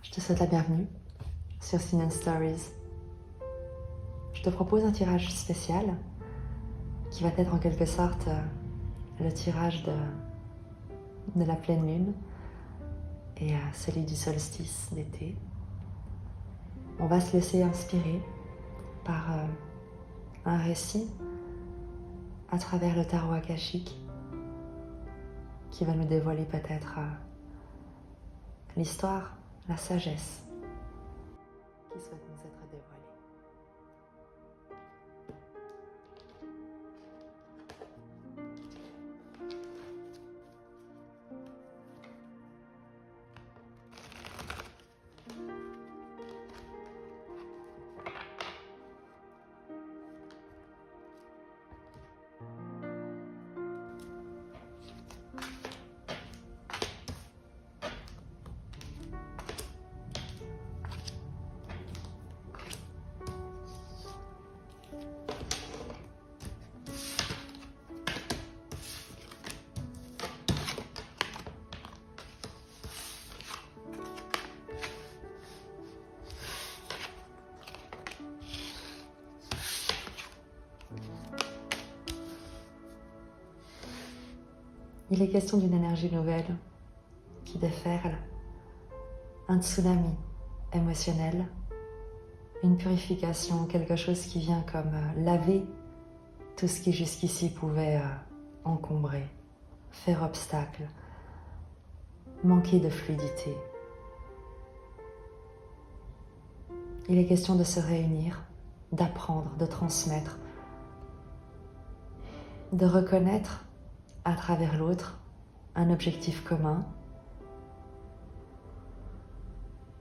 Je te souhaite la bienvenue sur Sin & Stories. Je te propose un tirage spécial qui va être en quelque sorte le tirage de la pleine lune et celui du solstice d'été. On va se laisser inspirer par un récit à travers le tarot akashique qui va nous dévoiler peut-être l'histoire, la sagesse qui souhaite nous être dévoilée. Il est question d'une énergie nouvelle qui déferle, un tsunami émotionnel, une purification, quelque chose qui vient comme laver tout ce qui jusqu'ici pouvait encombrer, faire obstacle, manquer de fluidité. Il est question de se réunir, d'apprendre, de transmettre, de reconnaître à travers l'autre un objectif commun,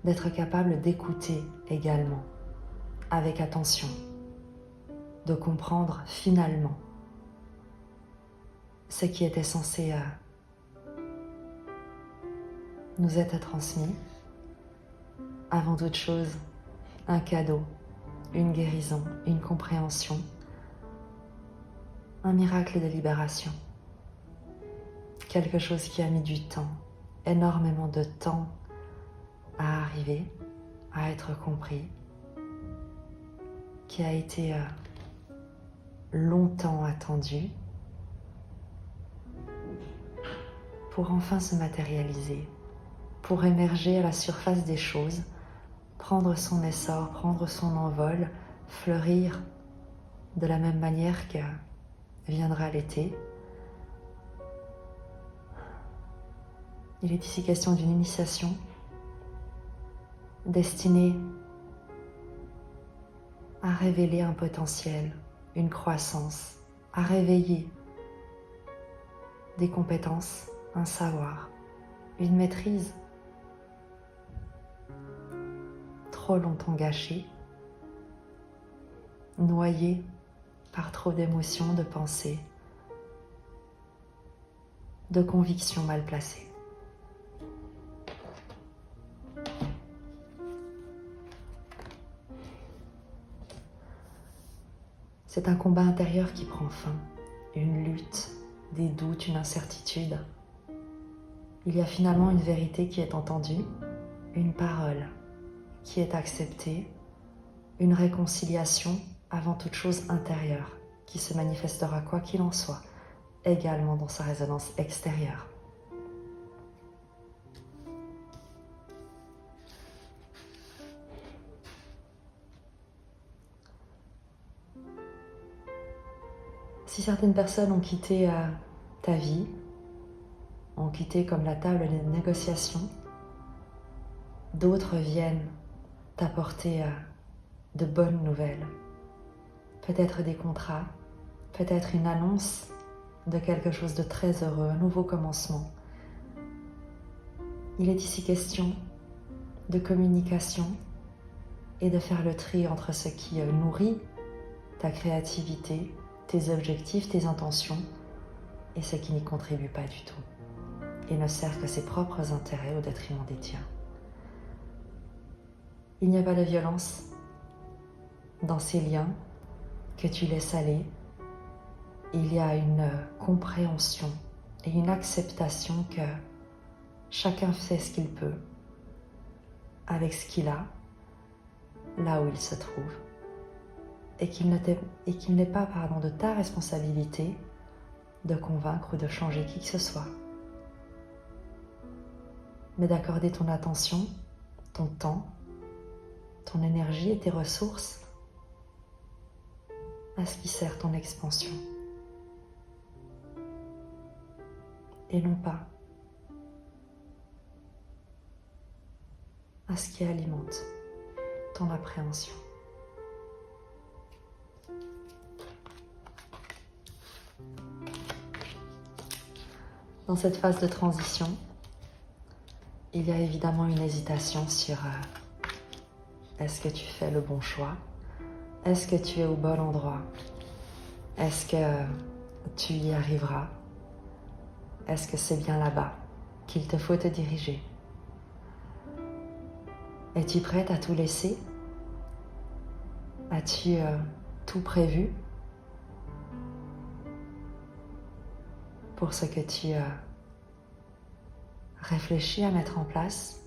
d'être capable d'écouter également avec attention, de comprendre finalement ce qui était censé nous être transmis. Avant toute chose, un cadeau, une guérison, une compréhension, un miracle de libération. Quelque chose qui a mis du temps, énormément de temps à arriver, à être compris, qui a été longtemps attendu pour enfin se matérialiser, pour émerger à la surface des choses, prendre son essor, prendre son envol, fleurir de la même manière que viendra l'été. Il est ici question d'une initiation destinée à révéler un potentiel, une croissance, à réveiller des compétences, un savoir, une maîtrise trop longtemps gâchée, noyée par trop d'émotions, de pensées, de convictions mal placées. C'est un combat intérieur qui prend fin, une lutte, des doutes, une incertitude. Il y a finalement une vérité qui est entendue, une parole qui est acceptée, une réconciliation avant toute chose intérieure qui se manifestera quoi qu'il en soit, également dans sa résonance extérieure. Si certaines personnes ont quitté ta vie, ont quitté comme la table des négociations, d'autres viennent t'apporter de bonnes nouvelles. Peut-être des contrats, peut-être une annonce de quelque chose de très heureux, un nouveau commencement. Il est ici question de communication et de faire le tri entre ce qui nourrit ta créativité, tes objectifs, tes intentions et ce qui n'y contribue pas du tout et ne sert que ses propres intérêts au détriment des tiens. Il n'y a pas de violence dans ces liens que tu laisses aller il y a une compréhension et une acceptation que chacun fait ce qu'il peut avec ce qu'il a, là où il se trouve, et qu'il n'est pas de ta responsabilité de convaincre ou de changer qui que ce soit, mais d'accorder ton attention, ton temps, ton énergie et tes ressources à ce qui sert ton expansion, et non pas à ce qui alimente ton appréhension. Dans cette phase de transition, il y a évidemment une hésitation sur est-ce que tu fais le bon choix? Est-ce que tu es au bon endroit? Est-ce que tu y arriveras? Est-ce que c'est bien là-bas qu'il te faut te diriger? Es-tu prête à tout laisser? As-tu tout prévu pour ce que tu réfléchis à mettre en place?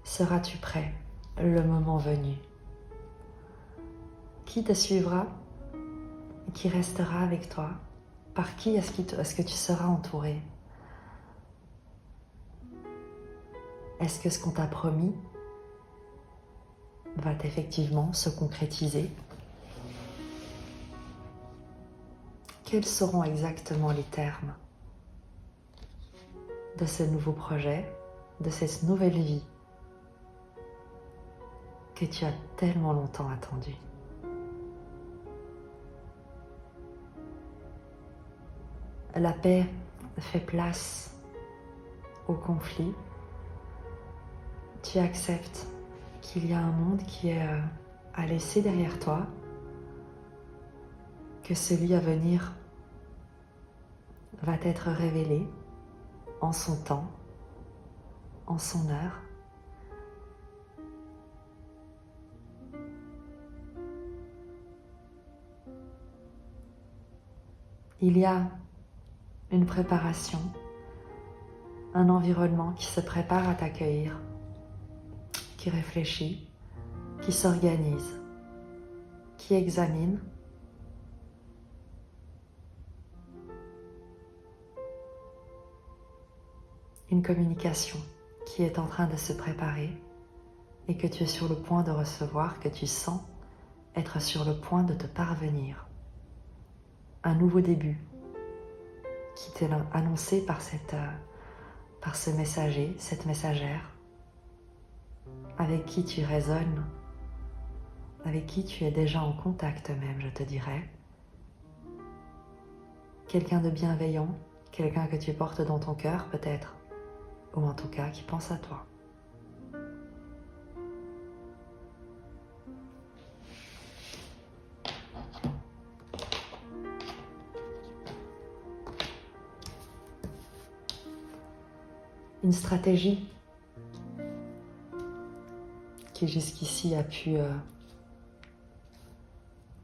Seras-tu prêt le moment venu? Qui te suivra? Qui restera avec toi? Par qui est-ce que tu seras entouré? Est-ce que ce qu'on t'a promis va effectivement se concrétiser? Quels seront exactement les termes de ce nouveau projet, de cette nouvelle vie que tu as tellement longtemps attendu? La paix fait place au conflit. Tu acceptes qu'il y a un monde qui est à laisser derrière toi, que celui à venir va t'être révélé en son temps, en son heure. Il y a une préparation, un environnement qui se prépare à t'accueillir, qui réfléchit, qui s'organise, qui examine. Une communication qui est en train de se préparer et que tu es sur le point de recevoir, que tu sens être sur le point de te parvenir. Un nouveau début qui t'est annoncé par ce messager, cette messagère, avec qui tu résonnes, avec qui tu es déjà en contact même, je te dirais. Quelqu'un de bienveillant, quelqu'un que tu portes dans ton cœur peut-être, ou en tout cas qui pense à toi. Une stratégie qui jusqu'ici a pu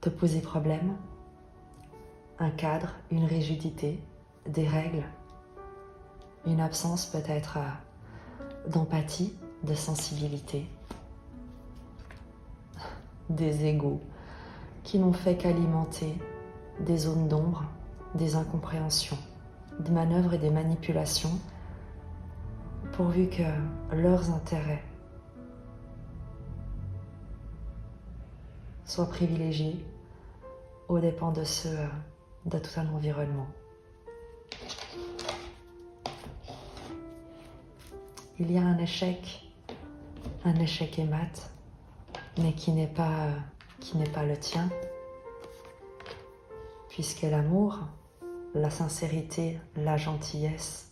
te poser problème, un cadre, une rigidité, des règles, une absence peut-être d'empathie, de sensibilité, des égos qui n'ont fait qu'alimenter des zones d'ombre, des incompréhensions, des manœuvres et des manipulations pourvu que leurs intérêts soient privilégiés aux dépens de ceux de tout un environnement. Il y a un échec et mat, mais qui n'est pas le tien, puisque l'amour, la sincérité, la gentillesse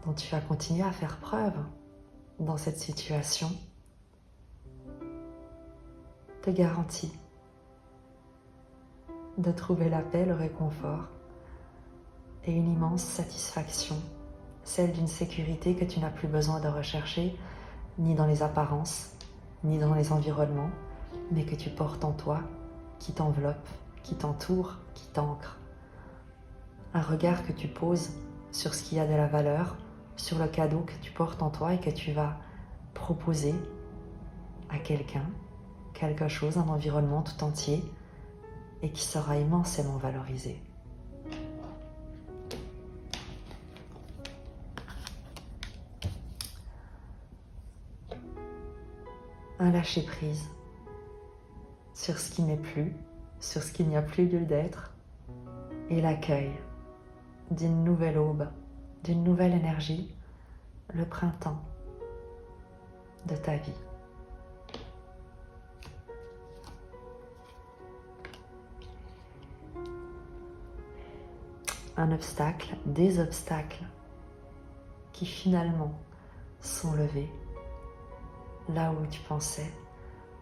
dont tu vas continuer à faire preuve dans cette situation te garantit de trouver la paix, le réconfort et une immense satisfaction, celle d'une sécurité que tu n'as plus besoin de rechercher ni dans les apparences, ni dans les environnements, mais que tu portes en toi, qui t'enveloppe qui t'entoure, qui t'ancre. Un regard que tu poses sur ce qui a de la valeur, sur le cadeau que tu portes en toi et que tu vas proposer à quelqu'un, quelque chose, un environnement tout entier et qui sera immensément valorisé. Un lâcher-prise sur ce qui n'est plus, sur ce qu'il n'y a plus lieu d'être, et l'accueil d'une nouvelle aube, d'une nouvelle énergie, le printemps de ta vie. Un obstacle, des obstacles qui finalement sont levés là où tu pensais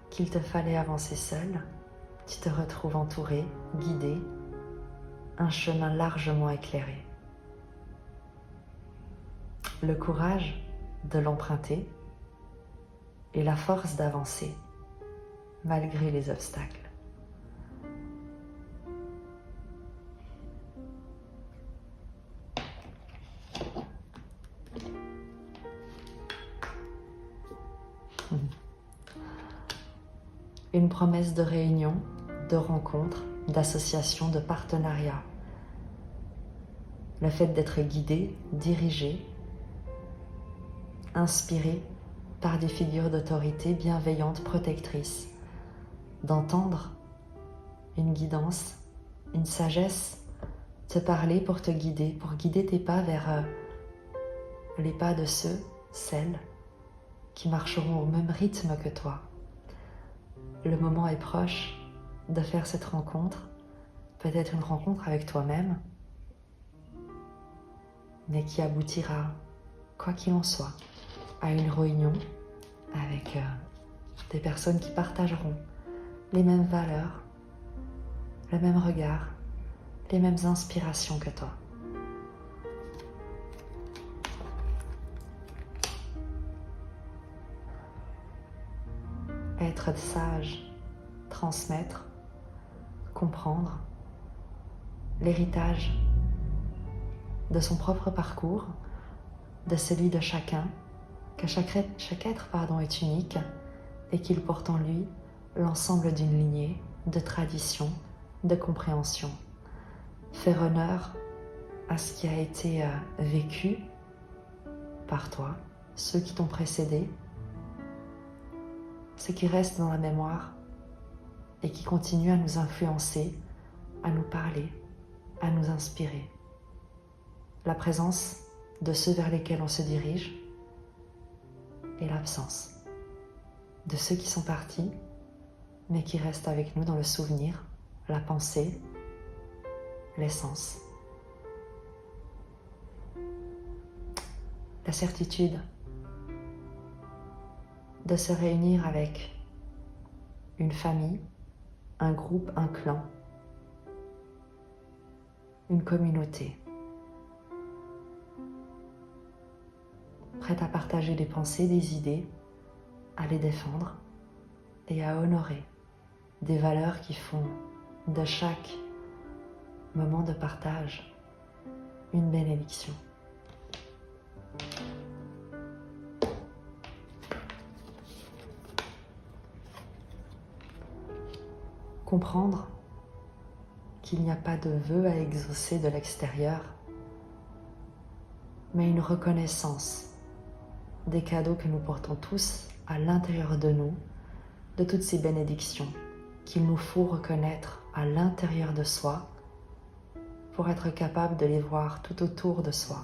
qu'il te fallait avancer seul. Tu te retrouves entouré, guidé, un chemin largement éclairé. Le courage de l'emprunter et la force d'avancer malgré les obstacles. Une promesse de réunion, de rencontre, d'association, de partenariat. Le fait d'être guidé, dirigé, inspiré par des figures d'autorité bienveillantes, protectrices. D'entendre une guidance, une sagesse te parler pour te guider, pour guider tes pas vers les pas de ceux, celles qui marcheront au même rythme que toi. Le moment est proche de faire cette rencontre, peut-être une rencontre avec toi-même, mais qui aboutira, quoi qu'il en soit, à une réunion avec des personnes qui partageront les mêmes valeurs, le même regard, les mêmes inspirations que toi. Être sage, transmettre, comprendre l'héritage de son propre parcours, de celui de chacun, que chaque être est unique et qu'il porte en lui l'ensemble d'une lignée de traditions, de compréhension. Faire honneur à ce qui a été vécu par toi, ceux qui t'ont précédé, ce qui reste dans la mémoire et qui continue à nous influencer, à nous parler, à nous inspirer. La présence de ceux vers lesquels on se dirige et l'absence de ceux qui sont partis, mais qui restent avec nous dans le souvenir, la pensée, l'essence. La certitude de se réunir avec une famille, un groupe, un clan, une communauté, prête à partager des pensées, des idées, à les défendre et à honorer des valeurs qui font de chaque moment de partage une bénédiction. Comprendre qu'il n'y a pas de vœu à exaucer de l'extérieur, mais une reconnaissance des cadeaux que nous portons tous à l'intérieur de nous, de toutes ces bénédictions qu'il nous faut reconnaître à l'intérieur de soi pour être capable de les voir tout autour de soi.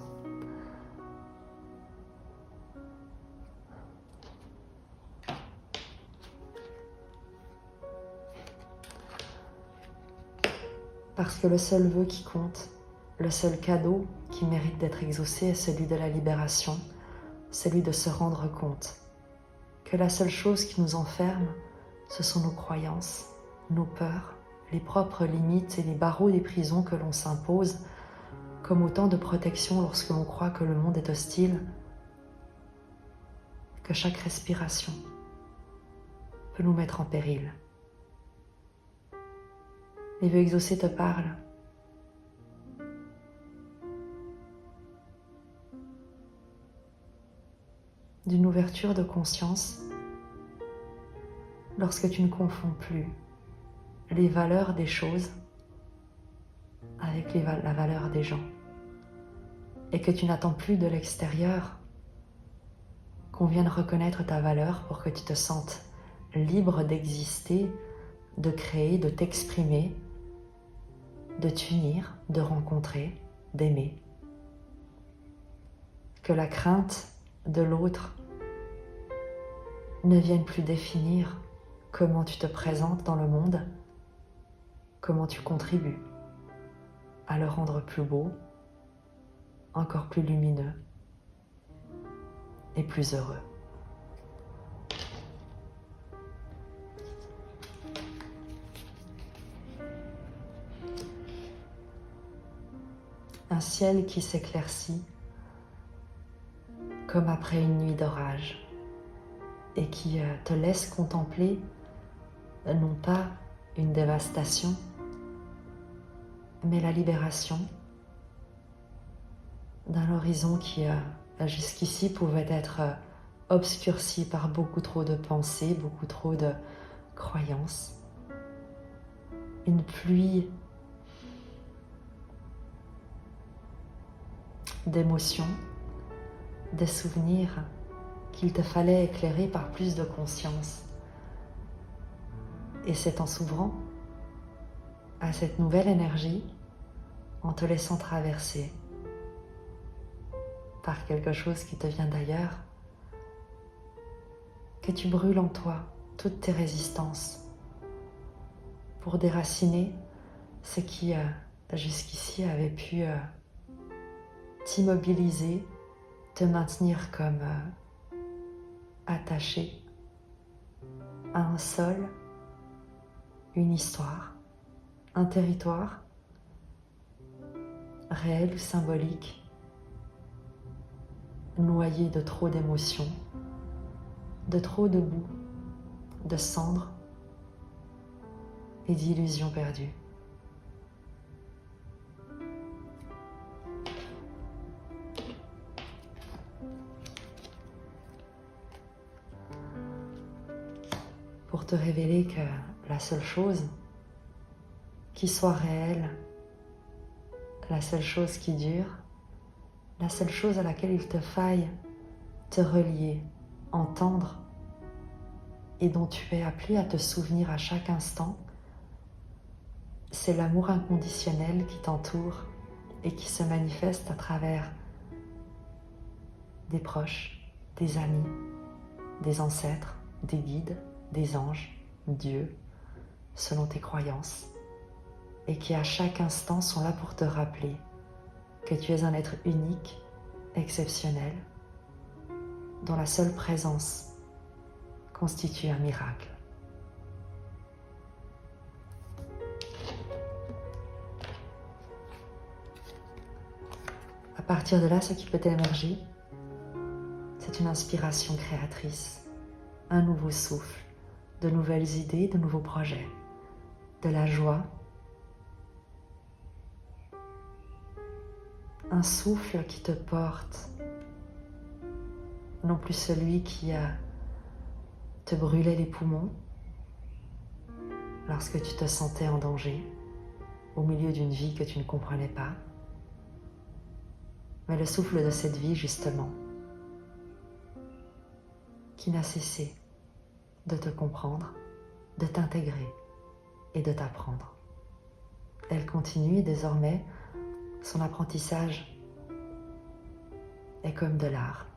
Parce que le seul vœu qui compte, le seul cadeau qui mérite d'être exaucé est celui de la libération, celui de se rendre compte que la seule chose qui nous enferme, ce sont nos croyances, nos peurs, les propres limites et les barreaux des prisons que l'on s'impose, comme autant de protection lorsque l'on croit que le monde est hostile, que chaque respiration peut nous mettre en péril. Les vœux exaucés te parlent. D'une ouverture de conscience lorsque tu ne confonds plus les valeurs des choses avec la valeur des gens et que tu n'attends plus de l'extérieur qu'on vienne reconnaître ta valeur pour que tu te sentes libre d'exister, de créer, de t'exprimer, de t'unir, de rencontrer, d'aimer. Que la crainte de l'autre ne vienne plus définir comment tu te présentes dans le monde, comment tu contribues à le rendre plus beau, encore plus lumineux et plus heureux. Un ciel qui s'éclaircit comme après une nuit d'orage et qui te laisse contempler non pas une dévastation, mais la libération d'un horizon qui jusqu'ici pouvait être obscurci par beaucoup trop de pensées, beaucoup trop de croyances. Une pluie d'émotions, des souvenirs qu'il te fallait éclairer par plus de conscience. Et c'est en s'ouvrant à cette nouvelle énergie, en te laissant traverser par quelque chose qui te vient d'ailleurs, que tu brûles en toi toutes tes résistances pour déraciner ce qui jusqu'ici avait pu t'immobiliser, te maintenir comme attaché à un sol, une histoire, un territoire, réel ou symbolique, noyé de trop d'émotions, de trop de boue, de cendres et d'illusions perdues. Pour te révéler que la seule chose qui soit réelle, la seule chose qui dure, la seule chose à laquelle il te faille te relier, entendre et dont tu es appelé à te souvenir à chaque instant, c'est l'amour inconditionnel qui t'entoure et qui se manifeste à travers des proches, des amis, des ancêtres, des guides, des anges, Dieu, selon tes croyances, et qui à chaque instant sont là pour te rappeler que tu es un être unique, exceptionnel, dont la seule présence constitue un miracle. À partir de là, ce qui peut émerger, c'est une inspiration créatrice, un nouveau souffle, de nouvelles idées, de nouveaux projets, de la joie, un souffle qui te porte, non plus celui qui te brûlait les poumons lorsque tu te sentais en danger, au milieu d'une vie que tu ne comprenais pas, mais le souffle de cette vie justement, qui n'a cessé de te comprendre, de t'intégrer et de t'apprendre. Elle continue et désormais, son apprentissage est comme de l'art.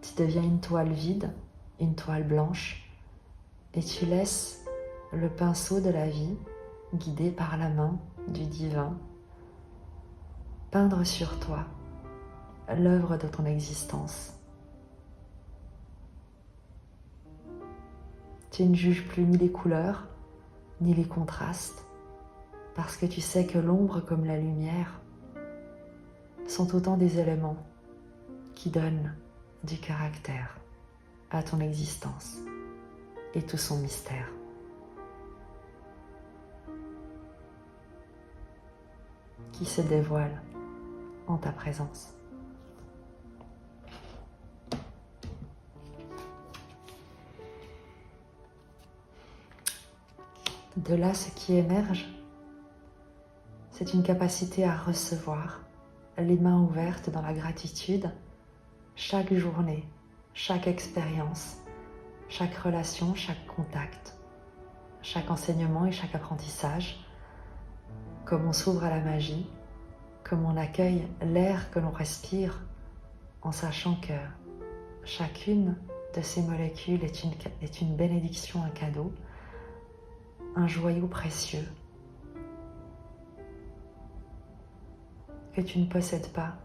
Tu deviens une toile vide, une toile blanche, et tu laisses le pinceau de la vie, guidé par la main du divin, peindre sur toi l'œuvre de ton existence. Tu ne juges plus ni les couleurs, ni les contrastes, parce que tu sais que l'ombre comme la lumière sont autant des éléments qui donnent du caractère à ton existence et tout son mystère. qui se dévoile en ta présence. De là, ce qui émerge, c'est une capacité à recevoir, les mains ouvertes dans la gratitude, chaque journée, chaque expérience, chaque relation, chaque contact, chaque enseignement et chaque apprentissage, comme on s'ouvre à la magie, comme on accueille l'air que l'on respire, en sachant que chacune de ces molécules est une bénédiction, un cadeau, un joyau précieux que tu ne possèdes pas,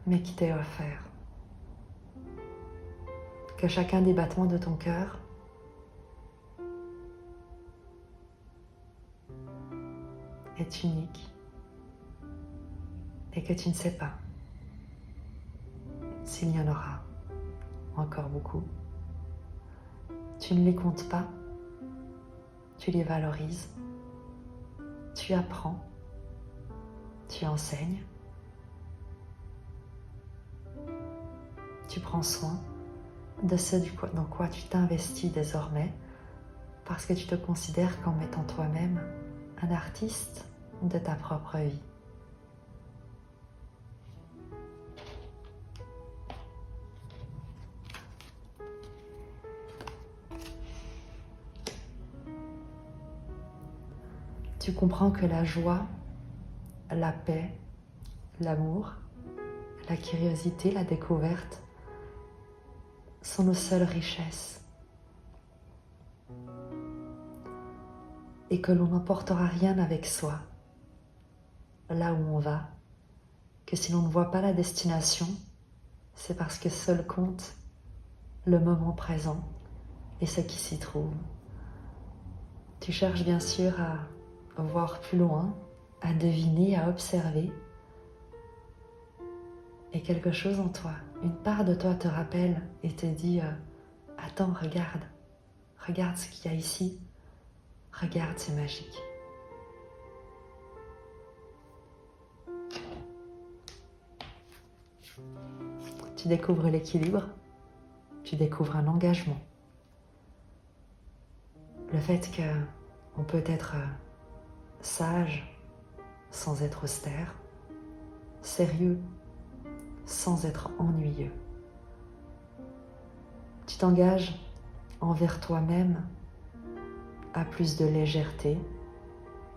mais qui t'est offert. Que chacun des battements de ton cœur est unique et que tu ne sais pas s'il y en aura encore beaucoup. Tu ne les comptes pas, tu les valorises, tu apprends, tu enseignes, tu prends soin de ce dans quoi tu t'investis désormais parce que tu te considères comme étant toi-même un artiste de ta propre vie. Tu comprends que la joie, la paix, l'amour, la curiosité, la découverte sont nos seules richesses et que l'on n'emportera rien avec soi là où on va, que si l'on ne voit pas la destination, c'est parce que seul compte le moment présent et ce qui s'y trouve. Tu cherches bien sûr à voir plus loin, à deviner, à observer, et quelque chose en toi, une part de toi te rappelle et te dit attends, regarde ce qu'il y a ici, regarde, c'est magique. Tu découvres l'équilibre, tu découvres un engagement. Le fait qu'on peut être sage sans être austère, sérieux sans être ennuyeux. Tu t'engages envers toi-même à plus de légèreté,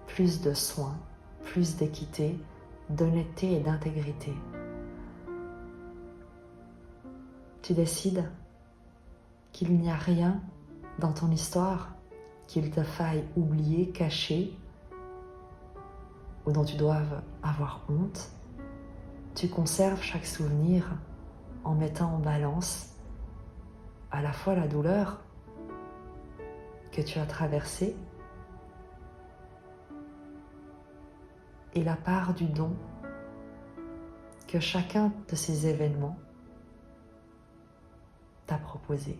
plus de soin, plus d'équité, d'honnêteté et d'intégrité. Tu décides qu'il n'y a rien dans ton histoire qu'il te faille oublier, cacher, ou dont tu doives avoir honte. Tu conserves chaque souvenir en mettant en balance à la fois la douleur que tu as traversée et la part du don que chacun de ces événements t'a proposé.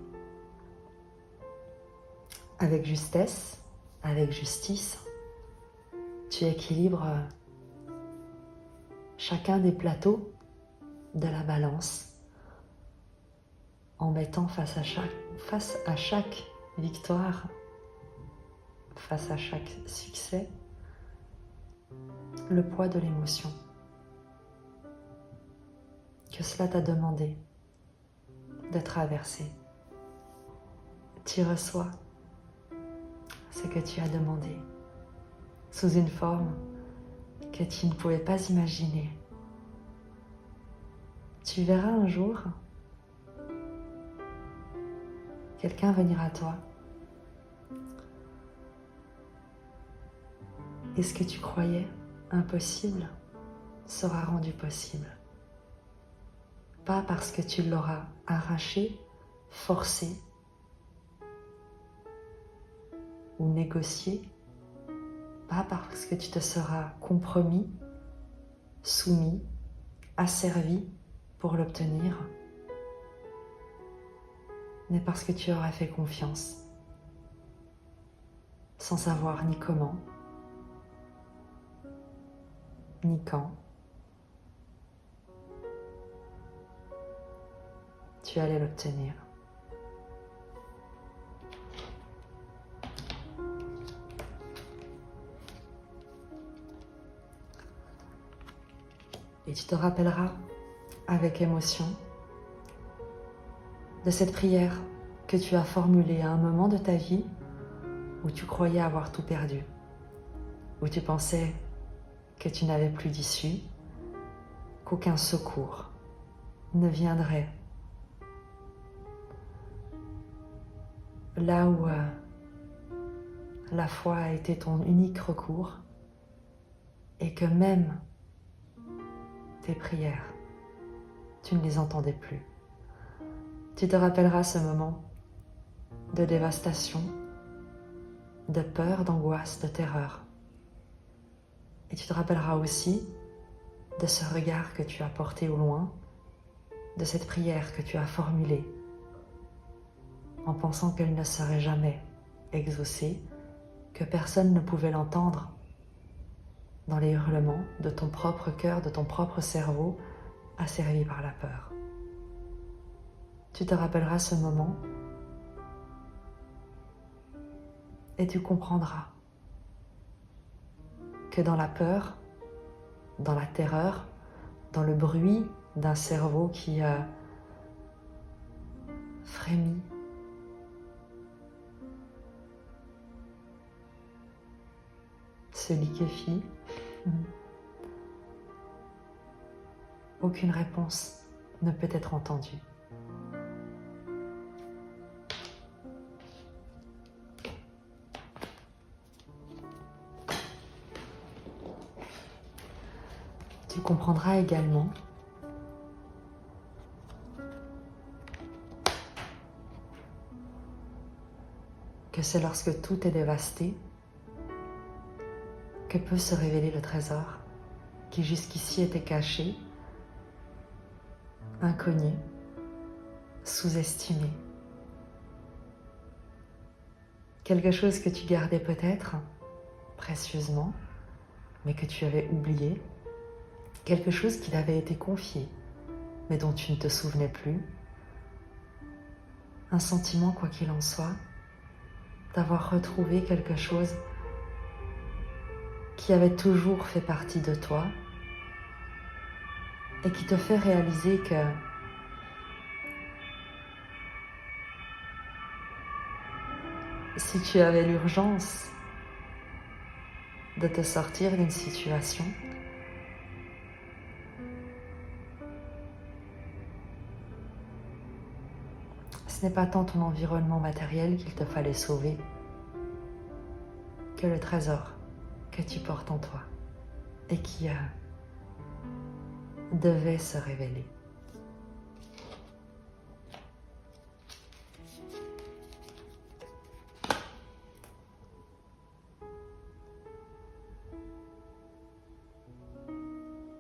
Avec justesse, avec justice, tu équilibres chacun des plateaux de la balance en mettant face à chaque victoire, face à chaque succès, le poids de l'émotion que cela t'a demandé de traverser. Tu reçois ce que tu as demandé sous une forme que tu ne pouvais pas imaginer. Tu verras un jour quelqu'un venir à toi et ce que tu croyais impossible sera rendu possible. Pas parce que tu l'auras arraché, forcé ou négocié, pas parce que tu te seras compromis, soumis, asservi pour l'obtenir, mais parce que tu auras fait confiance, sans savoir ni comment, ni quand tu allais l'obtenir. Et tu te rappelleras avec émotion de cette prière que tu as formulée à un moment de ta vie où tu croyais avoir tout perdu, où tu pensais que tu n'avais plus d'issue, qu'aucun secours ne viendrait. Là où la foi a été ton unique recours et que même tes prières, tu ne les entendais plus. Tu te rappelleras ce moment de dévastation, de peur, d'angoisse, de terreur. Et tu te rappelleras aussi de ce regard que tu as porté au loin, de cette prière que tu as formulée en pensant qu'elle ne serait jamais exaucée, que personne ne pouvait l'entendre dans les hurlements de ton propre cœur, de ton propre cerveau, asservi par la peur. Tu te rappelleras ce moment et tu comprendras que dans la peur, dans la terreur, dans le bruit d'un cerveau qui frémit, se liquéfie, aucune réponse ne peut être entendue. Tu comprendras également que c'est lorsque tout est dévasté que peut se révéler le trésor qui jusqu'ici était caché, inconnu, sous-estimé. Quelque chose que tu gardais peut-être précieusement, mais que tu avais oublié. Quelque chose qui t'avait été confié, mais dont tu ne te souvenais plus. Un sentiment, quoi qu'il en soit, d'avoir retrouvé quelque chose qui avait toujours fait partie de toi et qui te fait réaliser que si tu avais l'urgence de te sortir d'une situation, ce n'est pas tant ton environnement matériel qu'il te fallait sauver que le trésor que tu portes en toi et qui devait se révéler.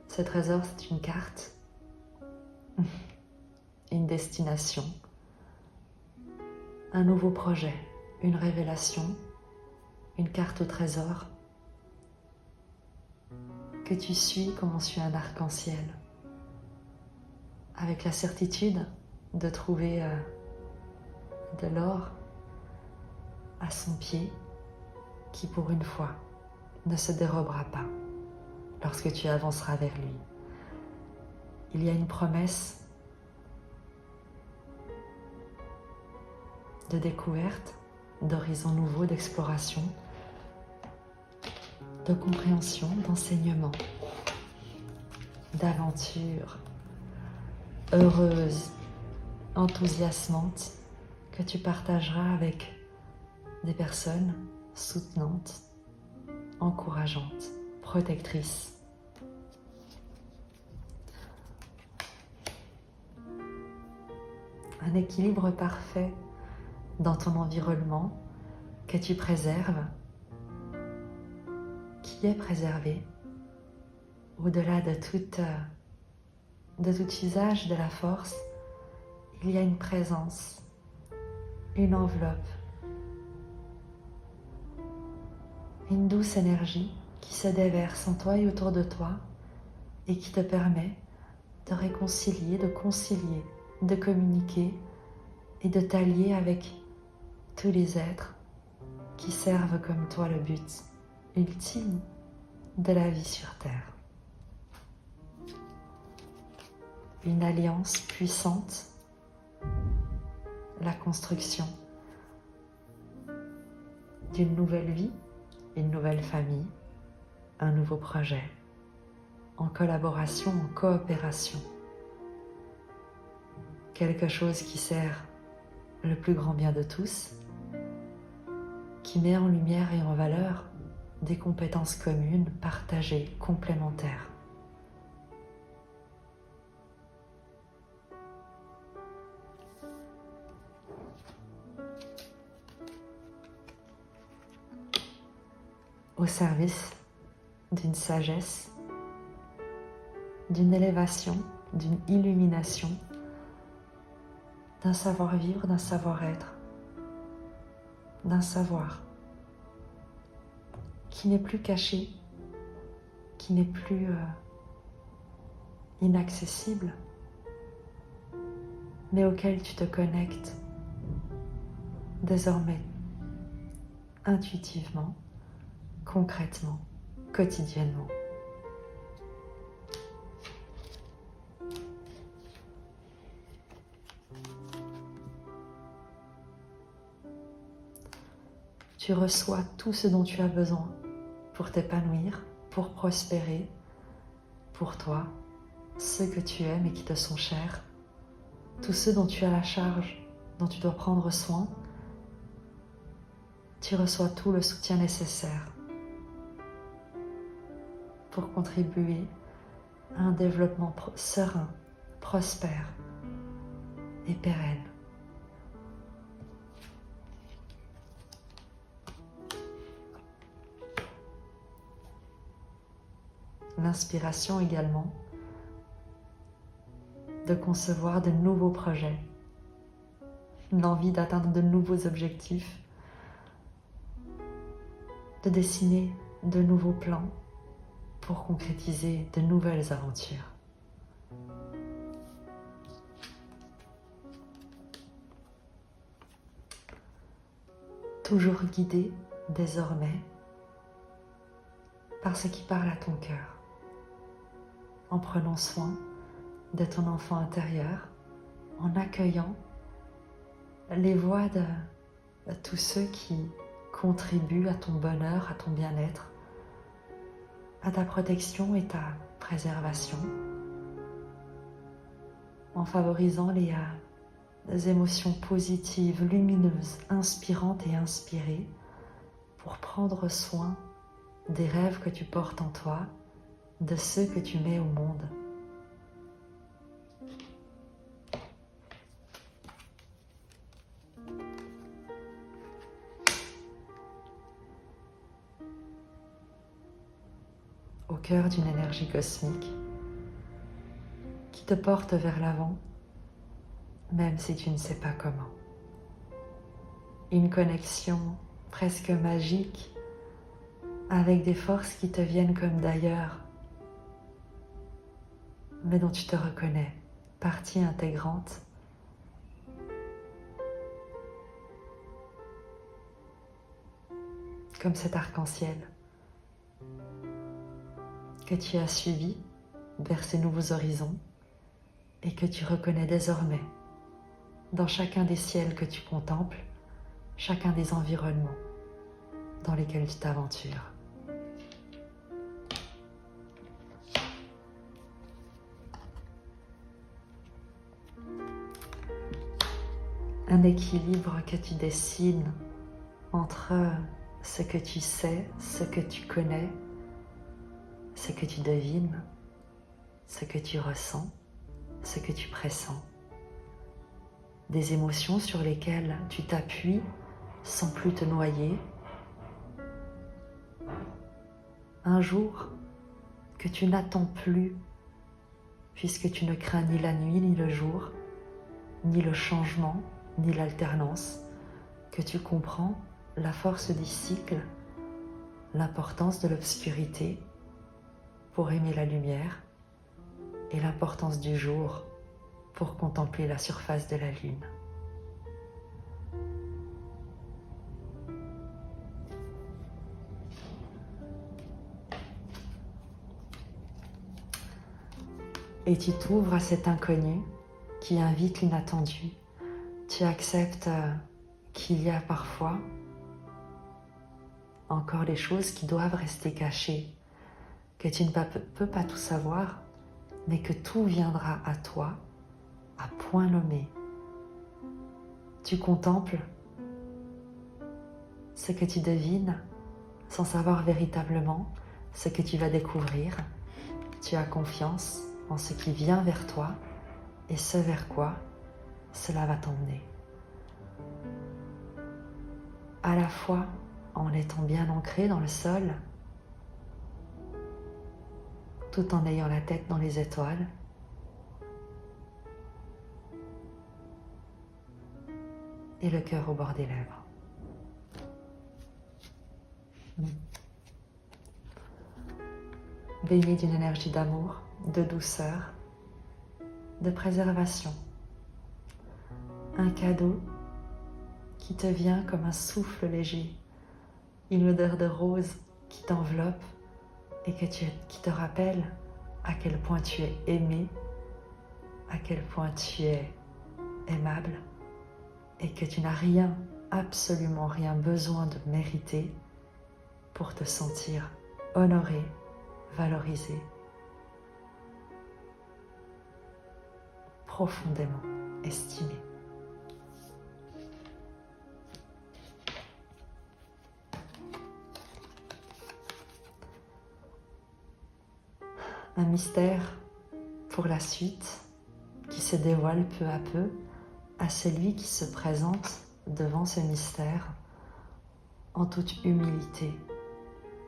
Ce trésor, c'est une carte, une destination, un nouveau projet, une révélation, une carte au trésor que tu suis comme on suit un arc-en-ciel, avec la certitude de trouver de l'or à son pied qui pour une fois ne se dérobera pas lorsque tu avanceras vers lui. Il y a une promesse de découverte, d'horizons nouveaux, d'exploration, de compréhension, d'enseignement, d'aventure heureuse, enthousiasmante, que tu partageras avec des personnes soutenantes, encourageantes, protectrices. Un équilibre parfait dans ton environnement que tu préserves, qui est préservé au-delà de tout usage de la force. Il y a une présence, une enveloppe, une douce énergie qui se déverse en toi et autour de toi et qui te permet de réconcilier, de concilier, de communiquer et de t'allier avec tous les êtres qui servent comme toi le but ultime de la vie sur Terre. Une alliance puissante, la construction d'une nouvelle vie, une nouvelle famille, un nouveau projet, en collaboration, en coopération. Quelque chose qui sert le plus grand bien de tous, qui met en lumière et en valeur des compétences communes, partagées, complémentaires. Au service d'une sagesse, d'une élévation, d'une illumination, d'un savoir-vivre, d'un savoir-être, d'un savoir qui n'est plus caché, qui n'est plus inaccessible, mais auquel tu te connectes désormais intuitivement, concrètement, quotidiennement. Tu reçois tout ce dont tu as besoin pour t'épanouir, pour prospérer, pour toi, ceux que tu aimes et qui te sont chers, tous ceux dont tu as la charge, dont tu dois prendre soin. Tu reçois tout le soutien nécessaire pour contribuer à un développement serein, prospère et pérenne. L'inspiration également de concevoir de nouveaux projets, l'envie d'atteindre de nouveaux objectifs, de dessiner de nouveaux plans pour concrétiser de nouvelles aventures. Toujours guidé désormais par ce qui parle à ton cœur, en prenant soin de ton enfant intérieur, en accueillant les voix de tous ceux qui contribuent à ton bonheur, à ton bien-être, à ta protection et ta préservation, en favorisant les émotions positives, lumineuses, inspirantes et inspirées pour prendre soin des rêves que tu portes en toi, de ceux que tu mets au monde. Au cœur d'une énergie cosmique qui te porte vers l'avant, même si tu ne sais pas comment. Une connexion presque magique avec des forces qui te viennent comme d'ailleurs, mais dont tu te reconnais, partie intégrante. Comme cet arc-en-ciel que tu as suivi vers ces nouveaux horizons et que tu reconnais désormais dans chacun des ciels que tu contemples, chacun des environnements dans lesquels tu t'aventures. Un équilibre que tu dessines entre ce que tu sais, ce que tu connais, ce que tu devines, ce que tu ressens, ce que tu pressens. Des émotions sur lesquelles tu t'appuies sans plus te noyer. Un jour que tu n'attends plus, puisque tu ne crains ni la nuit ni le jour, ni le changement, ni l'alternance, que tu comprends la force du cycle, l'importance de l'obscurité pour aimer la lumière et l'importance du jour pour contempler la surface de la lune. Et tu t'ouvres à cet inconnu qui invite l'inattendu. Tu acceptes qu'il y a parfois encore des choses qui doivent rester cachées, que tu ne peux pas tout savoir, mais que tout viendra à toi à point nommé. Tu contemples ce que tu devines sans savoir véritablement ce que tu vas découvrir. Tu as confiance en ce qui vient vers toi et ce vers quoi cela va t'emmener. À la fois en étant bien ancré dans le sol, tout en ayant la tête dans les étoiles, et le cœur au bord des lèvres. Baigné d'une énergie d'amour, de douceur, de préservation. Un cadeau qui te vient comme un souffle léger, une odeur de rose qui t'enveloppe et qui te rappelle à quel point tu es aimé, à quel point tu es aimable et que tu n'as rien, absolument rien besoin de mériter pour te sentir honoré, valorisé, profondément estimé. Un mystère pour la suite qui se dévoile peu à peu à celui qui se présente devant ce mystère en toute humilité,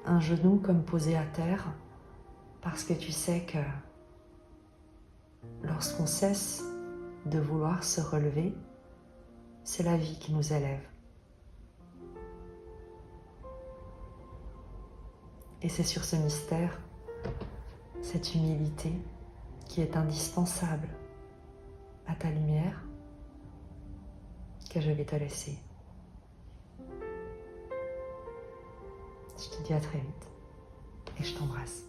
un genou comme posé à terre, parce que tu sais que lorsqu'on cesse de vouloir se relever, c'est la vie qui nous élève. Et c'est sur ce mystère, cette humilité qui est indispensable à ta lumière, que je vais te laisser. Je te dis à très vite et je t'embrasse.